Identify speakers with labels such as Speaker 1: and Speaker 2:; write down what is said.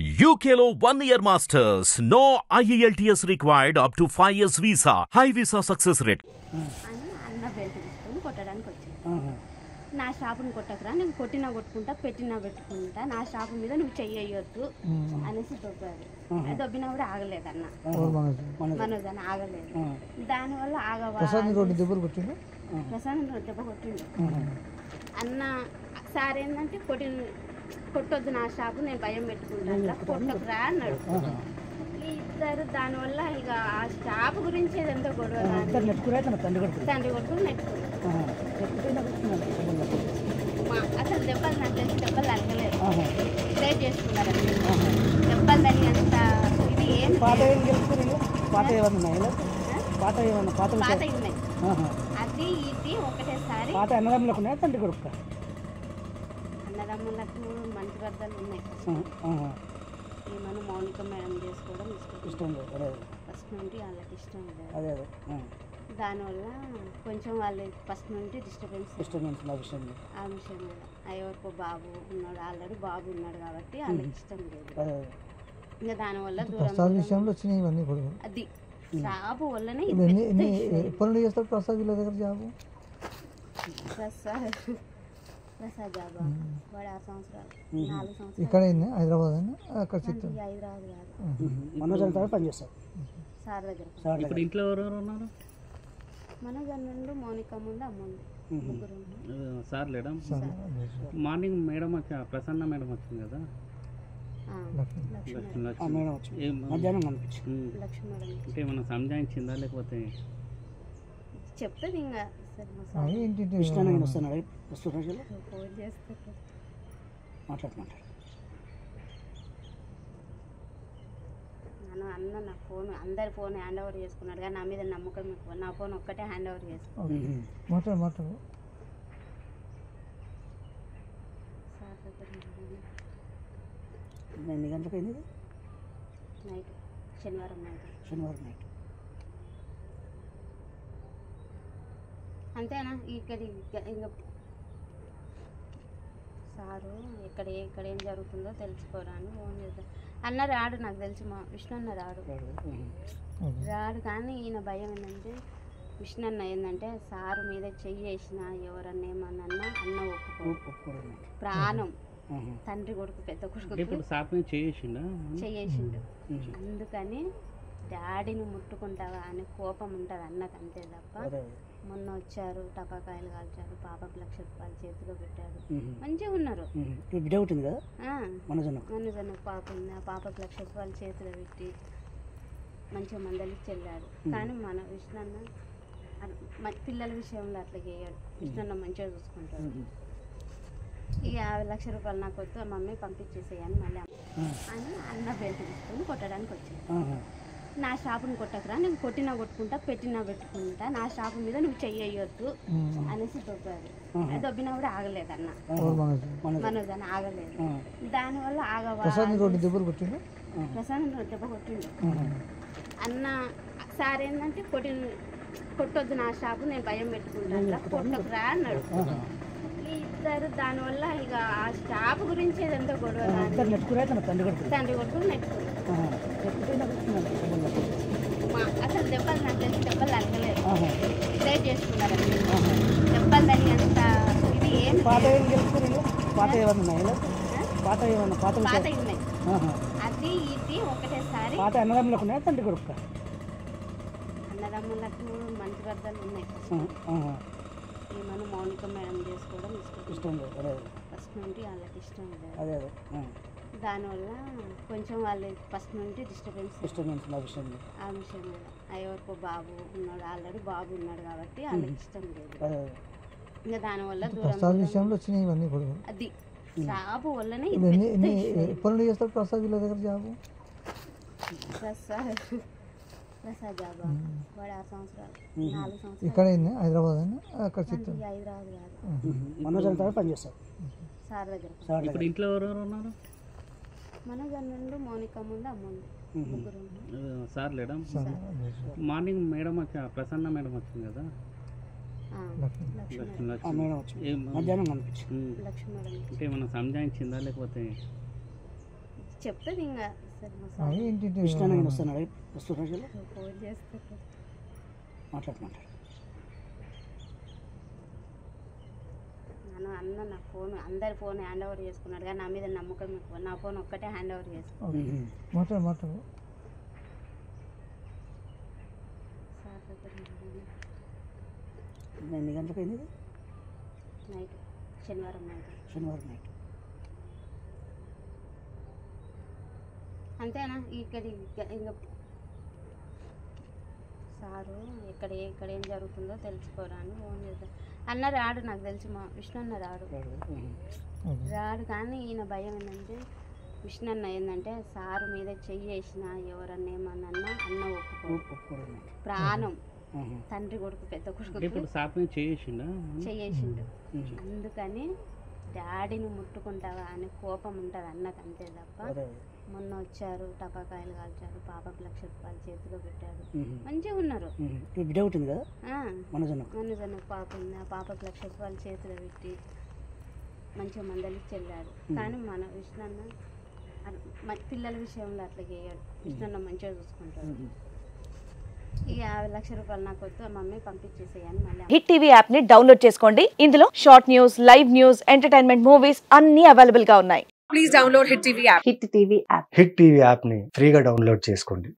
Speaker 1: UKLO 1 year masters. No IELTS required up to 5 years visa. High visa success rate.
Speaker 2: అన్న belt తీసుకొని కొట్టడానికి వచ్చింది. నా షాపుని కొట్టకరా, నేను కొట్టినా కొట్టుకుంటా, పెట్టినా పెట్టుకుంటా, నా షాపు మీద నువ్వు చెయ్యొద్దు అనేసి దొబ్బారు. దొబ్బినా కూడా ఆగలేదు అన్న, మనోజ్ అని ఆగలేదు. దానివల్ల ప్రశాంత్ దెబ్బ కొట్టిండు అన్న. సార్ ఏంటంటే కొట్టొద్దు నా షాపు, నేను భయం పెట్టుకుంటా, కొట్టకురా అన్నాడు. ఇద్దరు దానివల్ల ఇక ఆ షాపు గురించి ఏదంతా గొడవ, తండ్రి కొడుకులు నెట్టుకున్నారు. అసలు దెబ్బలు నాకు తెలిసి దెబ్బలు తగ్గలేదు, ప్రేర్ చేసుకున్నారు. దెబ్బలు తల్లి అంత ఇది ఏం పాత ఉన్నాయి. అది ఇది ఒకటేసారి అన్నదమ్ములకు మంచి బద్దలు ఉన్నాయి. ఈమెను మౌనిక మేడం చేసుకోవడం ఇష్టం లేదు, ఫస్ట్ నుండి వాళ్ళకి ఇష్టం లేదు. దానివల్ల కొంచెం వాళ్ళు ఫస్ట్ నుండి డిస్టర్బెన్స్ ఆ విషయం మీద. ఎవరికో బాబు ఉన్నాడు, ఆల్రెడీ బాబు ఉన్నాడు కాబట్టి వాళ్ళకి ఇష్టం లేదు. ఇంకా దానివల్ల దూరం అది జాబు వల్లనే ప్రసాద్ జాబు వాడు 6 సంవత్సరాలు 4 సంవత్సరాలు
Speaker 3: ఇక్కడ హైదరాబాద్
Speaker 2: సార్ దగ్గర.
Speaker 4: ఇప్పుడు ఇంట్లో ఎవరెవరు ఉన్నారు?
Speaker 2: మనోజ్ నుండి మౌనిక ముందు అమ్ముంది, ముగ్గురు.
Speaker 4: సార్ లేడా? మార్నింగ్ మేడం వచ్చి ప్రసన్న మేడం వచ్చింది కదా,
Speaker 2: లక్ష్మీ
Speaker 4: అంటే ఏమన్నా సంజాయించిందా లేకపోతే
Speaker 2: చెప్తుంది ఇంకా ఫోన్ చేస్తారు. అన్న నా ఫోన్ అందరి ఫోన్ హ్యాండ్ ఓవర్ చేసుకున్నాడు, కానీ నా మీద నమ్మకం ఎక్కువ. నా ఫోన్ ఒక్కటే హ్యాండ్ ఓవర్ చేసుకున్నాడు. సార్ దగ్గర
Speaker 3: ఎన్ని గంటలకు అయింది?
Speaker 2: నైట్, శనివారం నైట్. అంతేనా? ఇక్కడ ఇంకా సారు ఇక్కడ ఏం జరుగుతుందో తెలుసుకోరా అని ఫోన్ చేద్దాం అన్న. రాడు, నాకు తెలిసి మా విష్ణు అన్న రాడు. కానీ ఈయన భయం ఏంటంటే, విష్ణు అన్న ఏంటంటే సారు మీద చెయ్యి వేసినా ఎవరన్నా ఏమన్నా అన్న ఒప్పుకో, ప్రాణం. తండ్రి కొడుకు పెద్ద కొడుకు చెయ్యేసిండు. అందుకని డాడీని ముట్టుకుంటావా అని కోపం ఉంటుంది అన్నకు, అంతే తప్ప. మొన్న వచ్చారు, టపాకాయలు కాల్చారు, పాపకు 1,00,000 రూపాయలు చేతిలో పెట్టాడు, మంచిగా ఉన్నారు. మనోజన్న పాప ఉంది, ఆ పాపకు 1,00,000 రూపాయలు చేతిలో పెట్టి మంచిగా మందలికి చెల్లాడు. కానీ మన విష్ణన్న పిల్లల విషయంలో అట్లా చేయడు. విష్ణన్న మంచిగా చూసుకుంటాడు. ఇక 1,00,000 రూపాయలు నాకు వద్దు మమ్మీ పంపించేసేయని మళ్ళీ అని అన్న బెల్ట్ తీసుకొని కొట్టడానికి వచ్చింది. నా షాపుని కొట్టకరా, నేను కొట్టినా కొట్టుకుంటా, పెట్టినా పెట్టుకుంటా, నా షాపు మీద నువ్వు చెయ్యొద్దు అనేసి దొబ్బారు. దొబ్బినా కూడా ఆగలేదు అన్న, మనోజ్ అని ఆగలేదు. దానివల్ల ప్రశాంత్ దెబ్బ కొట్టిండు అన్న. సార్ ఏంటంటే కొట్టొద్దు నా షాపు, నేను భయం పెట్టుకుంటా, కొట్టకురా అన్నాడు. ఇద్దరు దానివల్ల ఇక ఆ షాపు గురించి ఏదంతా గొడవ, తండ్రి కొడుకులు నెట్టుకున్నారు. అసలు దెబ్బలు నాకు తెలిసి దెబ్బలు తగ్గలేదు, ప్రేర్ చేసుకున్నారు. దెబ్బలు తల్లి అంత ఇది ఏం పాత ఉన్నాయి. అది ఇది ఒకటేసారి అన్నదమ్ములకు మంచి బద్దలు ఉన్నాయి. ఈమెను మౌనిక మేడం చేసుకోవడం ఇష్టం లేదు, ఫస్ట్ నుండి వాళ్ళకి ఇష్టం లేదు. దానివల్ల కొంచెం వాళ్ళు ఫస్ట్ నుండి డిస్టర్బెన్స్ ఆ విషయం మీద. ఎవరికో బాబు ఉన్నాడు, ఆల్రెడీ బాబు ఉన్నాడు కాబట్టి వాళ్ళకి ఇష్టం లేదు. ఇంకా దానివల్ల దూరం అది జాబు వల్లనే. ప్రసాద్ జాబు వాడు 6 సంవత్సరాలు 4 సంవత్సరాలు
Speaker 3: ఇక్కడ హైదరాబాద్
Speaker 2: హైదరాబాద్ సార్ దగ్గర.
Speaker 4: ఇప్పుడు ఇంట్లో ఎవరెవరు ఉన్నారు?
Speaker 2: మనోజ్ నుండి మౌనిక ముందు అమ్ముంది, ముగ్గురు.
Speaker 4: సార్ లేడా? మార్నింగ్ మేడం వచ్చి ప్రసన్న మేడం వచ్చింది కదా,
Speaker 2: లక్ష్మీ
Speaker 4: అంటే ఏమన్నా సంజాయించిందా లేకపోతే
Speaker 2: చెప్తుంది ఇంకా సరే మా
Speaker 3: అది
Speaker 2: సార్
Speaker 3: ఇంటింటి
Speaker 5: కృష్ణ వస్తున్నాడు వస్తున్నారు
Speaker 2: ఫోన్ చేస్తారు.
Speaker 5: మాట్లాడు
Speaker 2: అన్న నా ఫోన్ అందరి ఫోన్ హ్యాండ్ ఓవర్ చేసుకున్నాడు కానీ నా మీద నమ్మకం ఎక్కువ. నా ఫోన్ ఒక్కటే హ్యాండ్ ఓవర్ చేసుకున్నాను.
Speaker 3: మాట్లాడు
Speaker 2: సార్ దగ్గర
Speaker 5: ఎన్ని గంటలకు అయింది
Speaker 2: నైట్ శనివారం నైట్.
Speaker 5: శనివారం నైట్
Speaker 2: అంతేనా ఇక్కడ ఇంకా సారు ఇక్కడ ఏం జరుగుతుందో తెలుసుకోవడానికి ఫోన్ చేద్దాం అన్న రాడు. నాకు తెలిసి మా విష్ణు అన్న రాడు కానీ ఈయన భయం ఏంటంటే విష్ణు అన్న ఏంటంటే సారు మీద చెయ్యి వేసిన ఎవరన్నా ఏమన్నా అన్న ఒప్పుకోడు. ప్రాణం తండ్రి కొడుకు పెద్ద కొడుకు
Speaker 4: ఇప్పుడు సార్ మీద చేసిండా
Speaker 2: చెయ్యేసిండు. అందుకని డాడీని ముట్టుకుంటావా అని కోపం ఉంటుంది అన్నకు, అంతే తప్ప మొన్న వచ్చారు టపాకాయలు కాల్చారు, పాపకు ₹1,00,000 చేతిలో పెట్టారు, మంచిగా ఉన్నారు.
Speaker 5: బిడ్డ ఉంటుంది కదా
Speaker 2: మనజన్న పాప ఉంది, ఆ పాపకు ₹1,00,000 చేతిలో పెట్టి మంచిగా మందలిచ్చి వెళ్ళారు. కానీ మన విష్ణన్న పిల్లల విషయంలో అట్లా చేయడు. విష్ణన్న మంచిగా చూసుకుంటాడు. ఇక ₹50,000 నాకు వద్దు మమ్మీ పంపించేసేయని మళ్ళీ
Speaker 6: హిట్ టీవీ యాప్ ని డౌన్లోడ్ చేసుకోండి. ఇందులో short news, live news, entertainment movies అన్ని అవైలబుల్ గా ఉన్నాయి. Please download hit TV app.
Speaker 7: Hit TV యాప్ని ఫ్రీగా డౌన్లోడ్ చేసుకోండి.